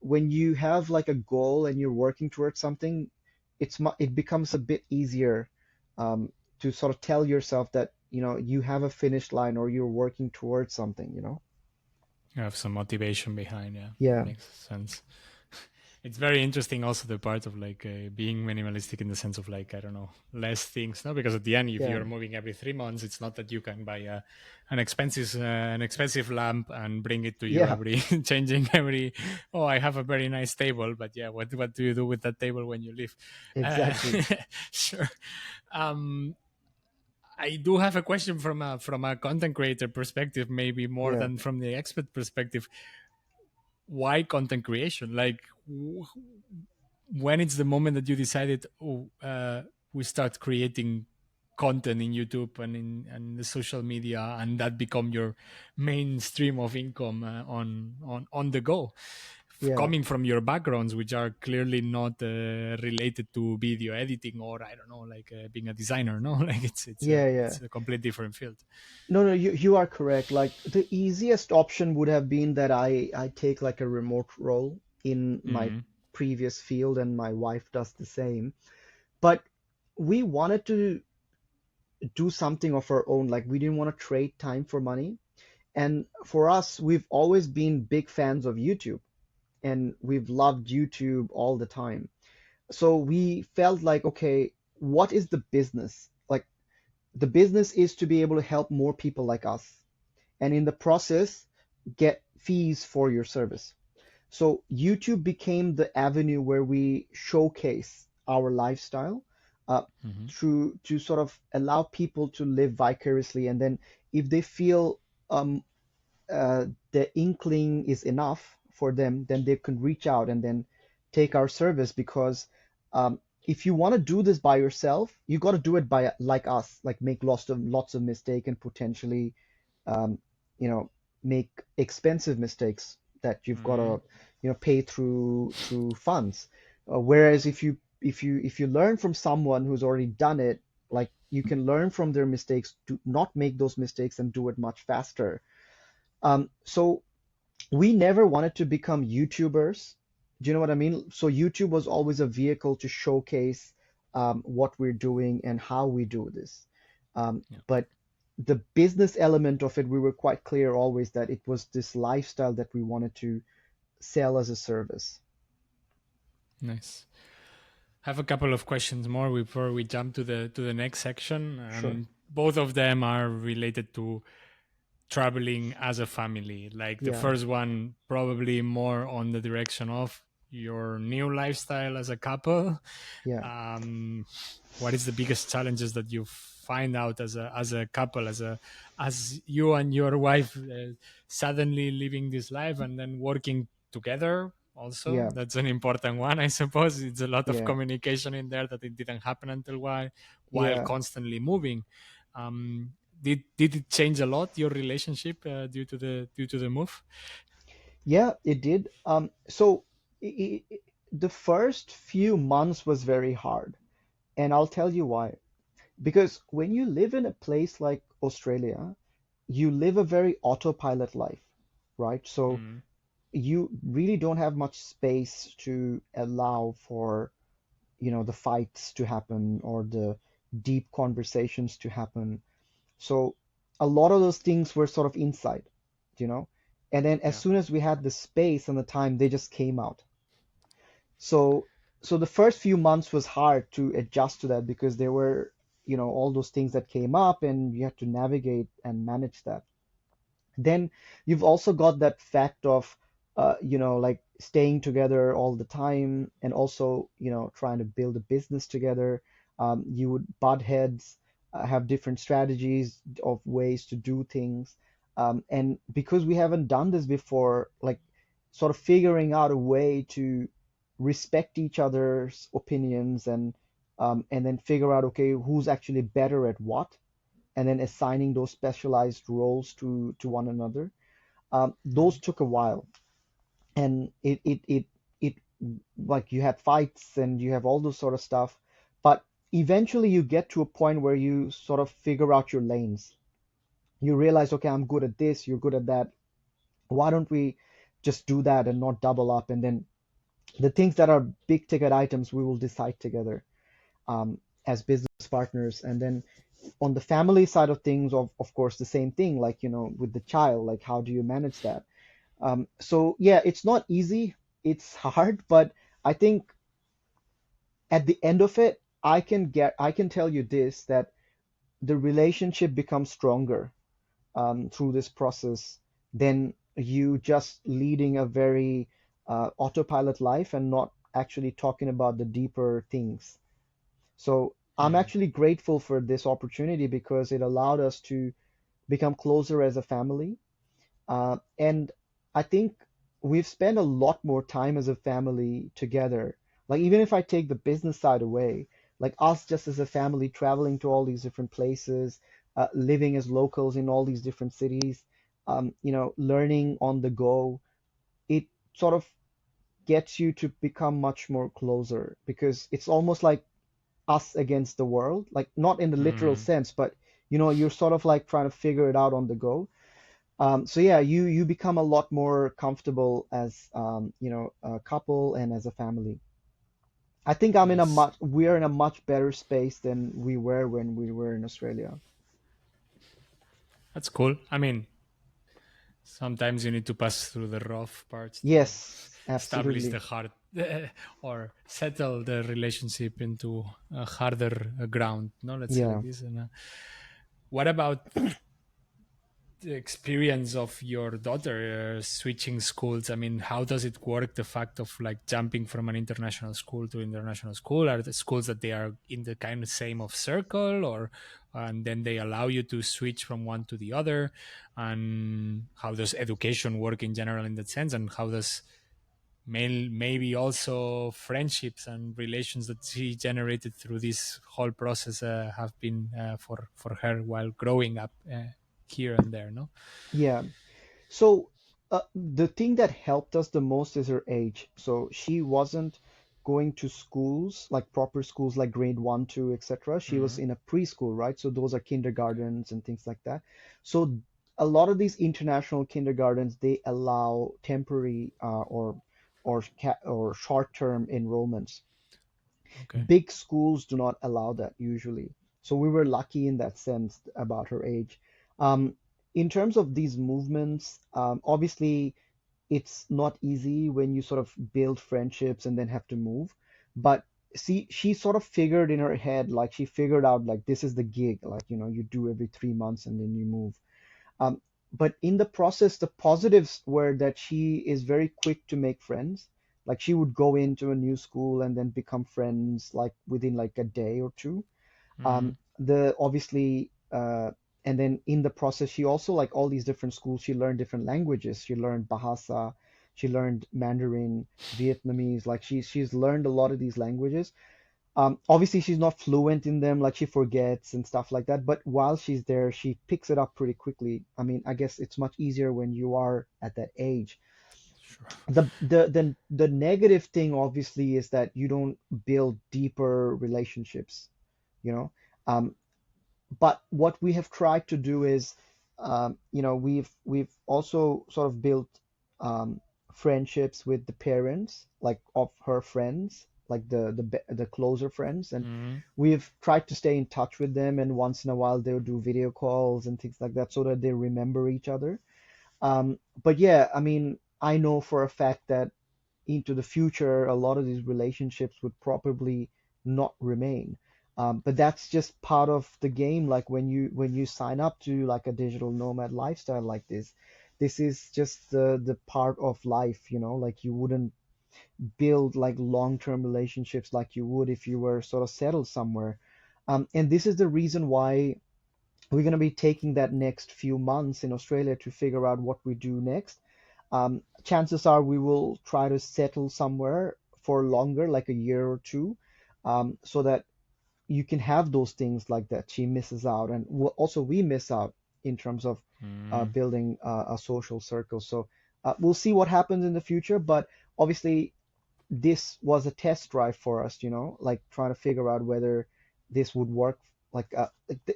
when you have like a goal and you're working towards something, it becomes a bit easier um, to sort of tell yourself that, you have a finish line or you're working towards something. You have some motivation behind. Yeah, Yeah, makes sense. It's very interesting also the part of like being minimalistic in the sense of like, I don't know, less things, no? Because at the end, if yeah, you're moving every 3 months, it's not that you can buy an expensive lamp and bring it to you yeah, every changing every. Oh, I have a very nice table, but yeah, what do you do with that table when you leave? Uh, exactly. sure. Um, I do have a question from a content creator perspective, maybe more Yeah. than from the expert perspective. Why content creation? Like, when it's the moment that you decided, oh, we start creating content in YouTube and the social media, and that become your main stream of income on the go, Yeah. coming from your backgrounds, which are clearly not related to video editing or I don't know, like being a designer. No, like it's a Yeah, it's yeah. a complete different field. No, no, you are correct. Like the easiest option would have been that I take like a remote role in my Hmm. previous field and my wife does the same. But we wanted to do something of our own. Like we didn't want to trade time for money. And for us, we've always been big fans of YouTube and we've loved YouTube all the time. So we felt like, okay, what is the business? Like the business is to be able to help more people like us, and in the process, get fees for your service. So YouTube became the avenue where we showcase our lifestyle uh, Hmm. through to sort of allow people to live vicariously, and then if they feel um, the inkling is enough for them, then they can reach out and then take our service because if you want to do this by yourself, you got to do it by like us, like make lots of mistake and potentially um, you know make expensive mistakes that you've got Hmm. to pay through funds. Whereas if you learn from someone who's already done it, like you can learn from their mistakes, to not make those mistakes and do it much faster. So we never wanted to become YouTubers. Do you know what I mean? So YouTube was always a vehicle to showcase what we're doing and how we do this. Yeah, But the business element of it, we were quite clear always that it was this lifestyle that we wanted to sell as a service. nice. Have a couple of questions more before we jump to the next section. Sure. Both of them are related to traveling as a family. Like the Yeah. first one, probably more on the direction of your new lifestyle as a couple. Yeah. Um, what is the biggest challenges that you find out as a couple, as you and your wife suddenly living this life and then working together? Also, Yeah. that's an important one, I suppose. It's a lot of Yeah. communication in there that it didn't happen until while Yeah. constantly moving. Um, did it change a lot your relationship due to the move? Yeah, it did. So the first few months was very hard, and I'll tell you why. Because when you live in a place like Australia, you live a very autopilot life, right? So Mm, you really don't have much space to allow for, the fights to happen or the deep conversations to happen. So a lot of those things were sort of inside, you know? And then as yeah, soon as we had the space and the time, they just came out. So so the first few months was hard to adjust to that because there were, all those things that came up and you had to navigate and manage that. Then you've also got that fact of like staying together all the time and also, trying to build a business together. You would butt heads, have different strategies of ways to do things. And because we haven't done this before, like sort of figuring out a way to respect each other's opinions and then figure out, okay, who's actually better at what, and then assigning those specialized roles to one another. Those mm, took a while, and it like you had fights and you have all those sort of stuff, but eventually you get to a point where you sort of figure out your lanes. You realize, okay, I'm good at this, you're good at that. Why don't we just do that and not double up? And then The things that are big ticket items, we will decide together as business partners. And then on the family side of things, of course, the same thing, like, with the child, like, how do you manage that? So yeah, it's not easy. It's hard, but I think at the end of it, I can tell you this, that the relationship becomes stronger through this process than you just leading a very autopilot life and not actually talking about the deeper things. So I'm Mm. actually grateful for this opportunity because it allowed us to become closer as a family. And I think we've spent a lot more time as a family together. Like, even if I take the business side away, like us just as a family traveling to all these different places, living as locals in all these different cities, learning on the go, it sort of gets you to become much more closer because it's almost like us against the world, like not in the literal Mm. sense, but you're sort of like trying to figure it out on the go. So yeah, you become a lot more comfortable as a couple and as a family. I think Nice. we're in a much better space than we were when we were in Australia. That's cool. I mean, sometimes you need to pass through the rough parts to Yes, establish the absolutely. hard or settle the relationship into a harder ground. No, let's say like Yeah. this. And what about the experience of your daughter switching schools? I mean, how does it work? The fact of like jumping from an international school to international school, are the schools that they are in the kind of same of circle, or and then they allow you to switch from one to the other? And how does education work in general in that sense? And how does maybe also friendships and relations that she generated through this whole process have been for her while growing up here and there? No. Yeah. So the thing that helped us the most is her age. So she wasn't going to schools, like proper schools, like grade one, two, etc. She was Mm-hmm. in a preschool, right? So those are kindergartens and things like that. So a lot of these international kindergartens, they allow temporary or short-term enrollments. Okay. Big schools do not allow that usually. So we were lucky in that sense about her age. Um, in terms of these movements, obviously it's not easy when you sort of build friendships and then have to move. But see, she sort of figured in her head, like she figured out like this is the gig, like you do every 3 months and then you move. Um, but in the process, the positives were that she is very quick to make friends. Like she would go into a new school and then become friends like within like a day or two. Mm-hmm. The obviously and then in the process, she also, like all these different schools, she learned different languages. She learned Bahasa, she learned Mandarin, Vietnamese. Like she's learned a lot of these languages. Obviously, she's not fluent in them, like she forgets and stuff like that. But while she's there, she picks it up pretty quickly. I mean, I guess it's much easier when you are at that age. Sure. The negative thing, obviously, is that you don't build deeper relationships, you know. Um, but what we have tried to do is, we've also sort of built um, friendships with the parents, like of her friends, like the closer friends, and Mm-hmm. we've tried to stay in touch with them. And once in a while, they'll do video calls and things like that, so that they remember each other. But yeah, I mean, I know for a fact that into the future, a lot of these relationships would probably not remain. But that's just part of the game. Like when you sign up to like a digital nomad lifestyle like this is just the part of life, like you wouldn't build like long-term relationships like you would if you were sort of settled somewhere. And this is the reason why we're going to be taking that next few months in Australia to figure out what we do next. Chances are we will try to settle somewhere for longer, like a year or two, so that you can have those things like that. She misses out, and also we miss out in terms of Mm-hmm. building a social circle. So we'll see what happens in the future, but obviously this was a test drive for us, like trying to figure out whether this would work.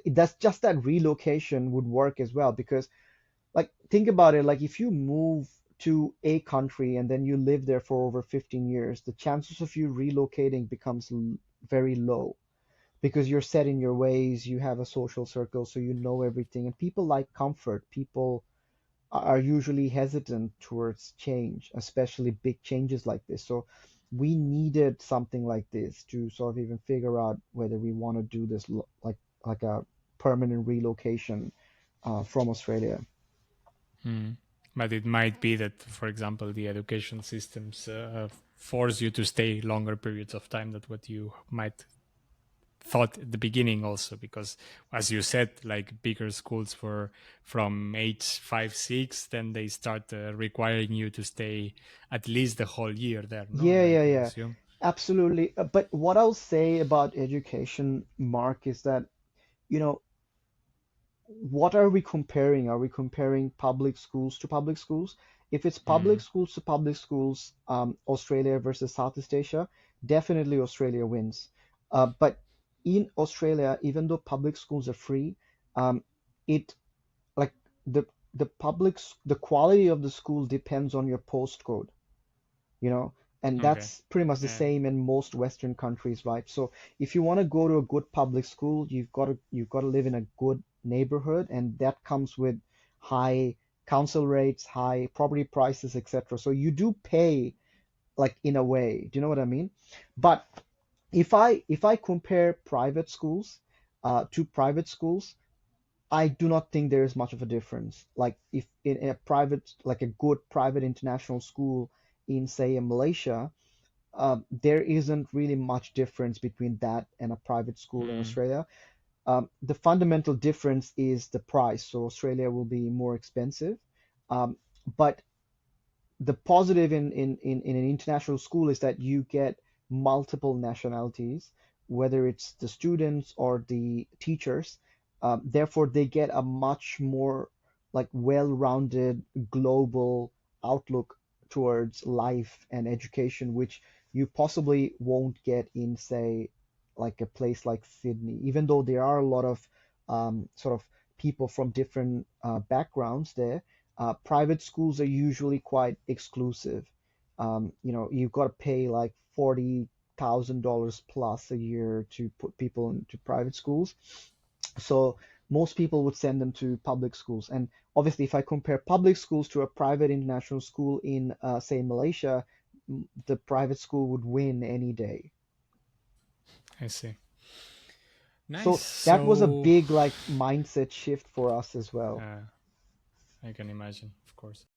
That's just that relocation would work as well, because like think about it, like if you move to a country and then you live there for over 15 years, the chances of you relocating becomes very low because you're set in your ways, you have a social circle, so you know everything. And people like comfort. People are usually hesitant towards change, especially big changes like this. So we needed something like this to sort of even figure out whether we want to do this like a permanent relocation from Australia. Mm. But it might be that, for example, the education systems force you to stay longer periods of time than what you might thought at the beginning also, because as you said, like bigger schools for from age 5 6, then they start requiring you to stay at least the whole year there, no, Yeah, yeah, like I yeah. assume. Absolutely. But what I'll say about education, Mark, is that, you know, what are we comparing? Are we comparing public schools to public schools? If it's public Mm. schools to public schools, Australia versus Southeast Asia, definitely Australia wins. But in Australia, even though public schools are free, it like the the quality of the school depends on your postcode, you know, and Okay. that's pretty much the Yeah. same in most Western countries, right? So if you want to go to a good public school, you've got to live in a good neighborhood, and that comes with high council rates, high property prices, etc. So you do pay like in a way. Do you know what I mean? But if I compare private schools to private schools, I do not think there is much of a difference. Like if in a private, like a good private international school in, say, in Malaysia, there isn't really much difference between that and a private school in Mm. Australia. The fundamental difference is the price. So Australia will be more expensive. But the positive in an international school is that you get multiple nationalities, whether it's the students or the teachers. Therefore, they get a much more like well-rounded global outlook towards life and education, which you possibly won't get in, say, like a place like Sydney, even though there are a lot of sort of people from different backgrounds there. Private schools are usually quite exclusive. You've got to pay like $40,000 plus a year to put people into private schools. So most people would send them to public schools. And obviously, if I compare public schools to a private international school in, say, Malaysia, the private school would win any day. I see. Nice. So that was a So big like mindset shift for us as well. I can imagine, of course.